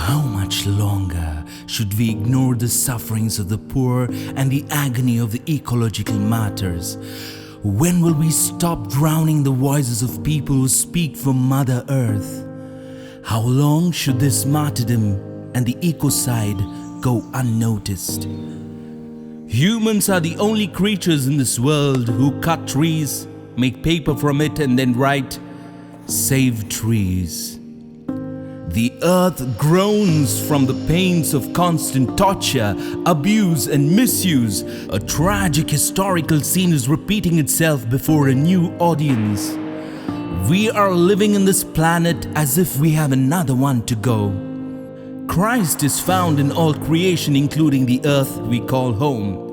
How much longer should we ignore the sufferings of the poor and the agony of the ecological martyrs? When will we stop drowning the voices of people who speak for Mother Earth? How long should this martyrdom and the ecocide go unnoticed? Humans are the only creatures in this world who cut trees, make paper from it, and then write, "Save trees." The earth groans from the pains of constant torture, abuse, and misuse. A tragic historical scene is repeating itself before a new audience. We are living in this planet as if we have another one to go. Christ is found in all creation, including the earth we call home.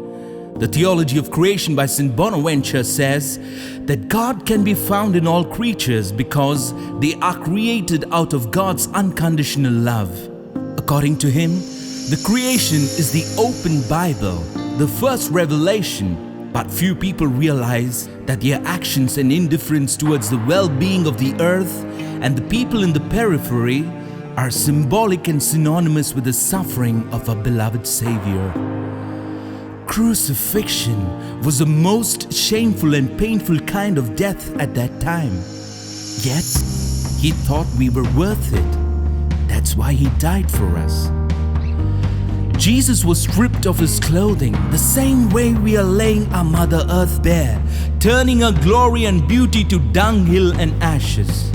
The Theology of Creation by St. Bonaventure says that God can be found in all creatures because they are created out of God's unconditional love. According to him, the creation is the open Bible, the first revelation, but few people realize that their actions and indifference towards the well-being of the earth and the people in the periphery are symbolic and synonymous with the suffering of our beloved Savior. Crucifixion was the most shameful and painful kind of death at that time. Yet, he thought we were worth it. That's why he died for us. Jesus was stripped of his clothing, the same way we are laying our Mother Earth bare, turning her glory and beauty to dunghill and ashes.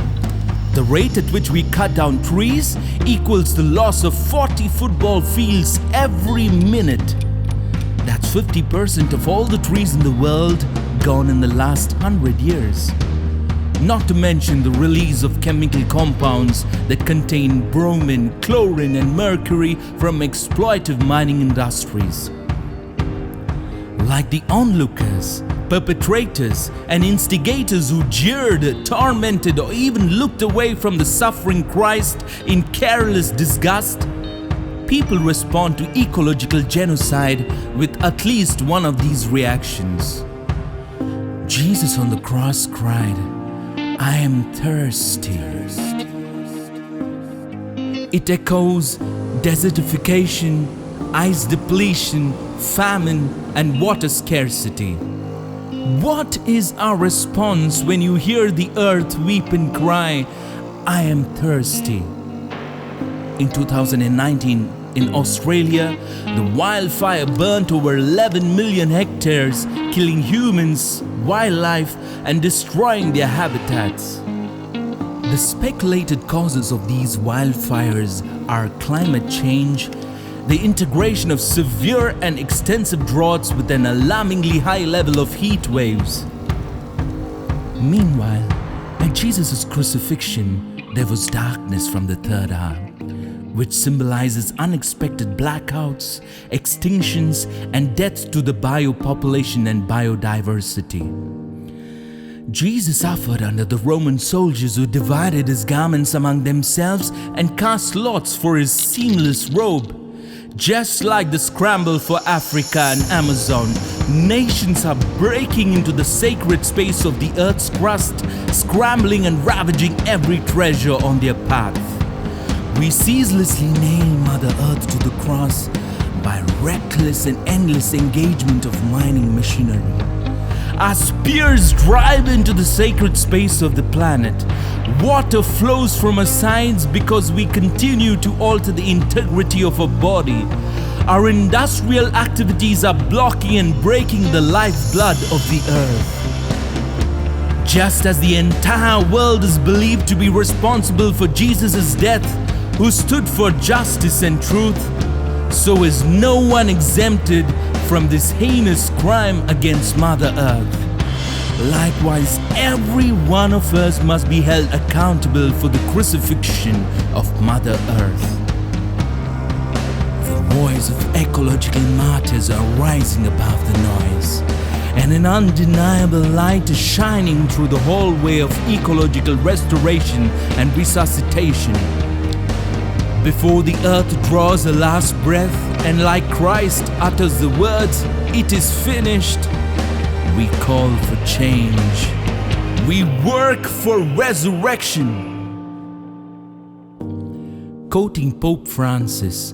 The rate at which we cut down trees equals the loss of 40 football fields every minute. That's 50% of all the trees in the world gone in the last 100 years. Not to mention the release of chemical compounds that contain bromine, chlorine, and mercury from exploitive mining industries. Like the onlookers, perpetrators, and instigators who jeered, tormented, or even looked away from the suffering Christ in careless disgust, people respond to ecological genocide with at least one of these reactions. Jesus on the cross cried, "I am thirsty." It echoes desertification, ice depletion, famine, and water scarcity. What is our response when you hear the earth weep and cry, "I am thirsty"? In 2019, in Australia, the wildfire burnt over 11 million hectares, killing humans, wildlife, and destroying their habitats. The speculated causes of these wildfires are climate change, the integration of severe and extensive droughts with an alarmingly high level of heat waves. Meanwhile, at Jesus' crucifixion, there was darkness from the third hour, which symbolizes unexpected blackouts, extinctions, and death to the biopopulation and biodiversity. Jesus suffered under the Roman soldiers who divided his garments among themselves and cast lots for his seamless robe. Just like the scramble for Africa and Amazon, nations are breaking into the sacred space of the earth's crust, scrambling and ravaging every treasure on their path. We ceaselessly nail Mother Earth to the cross by reckless and endless engagement of mining machinery. Our spears drive into the sacred space of the planet. Water flows from our sides because we continue to alter the integrity of our body. Our industrial activities are blocking and breaking the lifeblood of the earth. Just as the entire world is believed to be responsible for Jesus' death, who stood for justice and truth, so is no one exempted from this heinous crime against Mother Earth. Likewise, every one of us must be held accountable for the crucifixion of Mother Earth. The voice of ecological martyrs are rising above the noise, and an undeniable light is shining through the hallway of ecological restoration and resuscitation. Before the earth draws a last breath and like Christ utters the words, "It is finished," we call for change. We work for resurrection. quoting Pope Francis,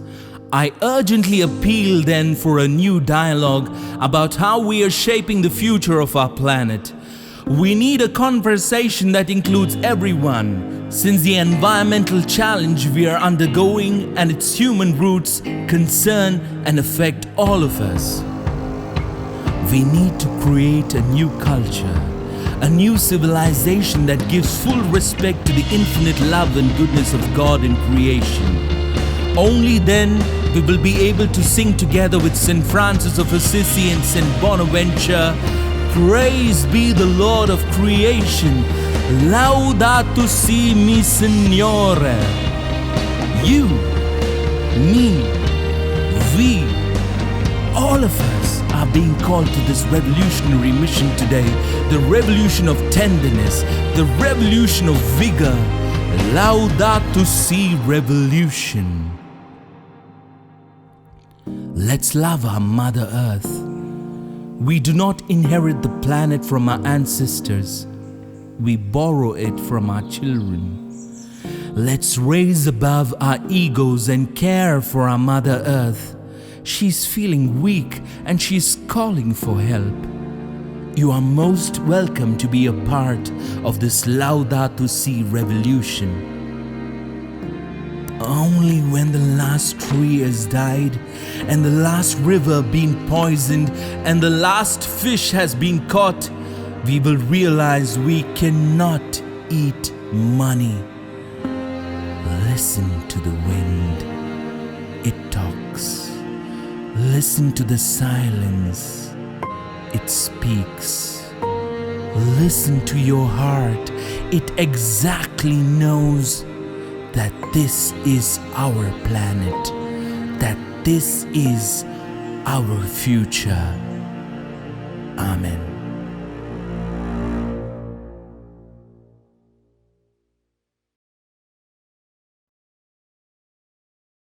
I urgently appeal then for a new dialogue about how we are shaping the future of our planet. We need a conversation that includes everyone, since the environmental challenge we are undergoing and its human roots concern and affect all of us. We need to create a new culture, a new civilization that gives full respect to the infinite love and goodness of God in creation. Only then we will be able to sing together with St. Francis of Assisi and St. Bonaventure, praise be the Lord of creation, Laudato si mi Signore. You, me, we, all of us are being called to this revolutionary mission today, the revolution of tenderness, the revolution of vigor, Laudato si revolution. Let's love our Mother Earth. We do not inherit the planet from our ancestors. We borrow it from our children. Let's raise above our egos and care for our Mother Earth. She's feeling weak and she's calling for help. You are most welcome to be a part of this Laudato si revolution. Only when the last tree has died and the last river been poisoned and the last fish has been caught, we will realize we cannot eat money. Listen to the wind. It talks. Listen to the silence. It speaks. Listen to your heart. It exactly knows that this is our planet, that this is our future. Amen.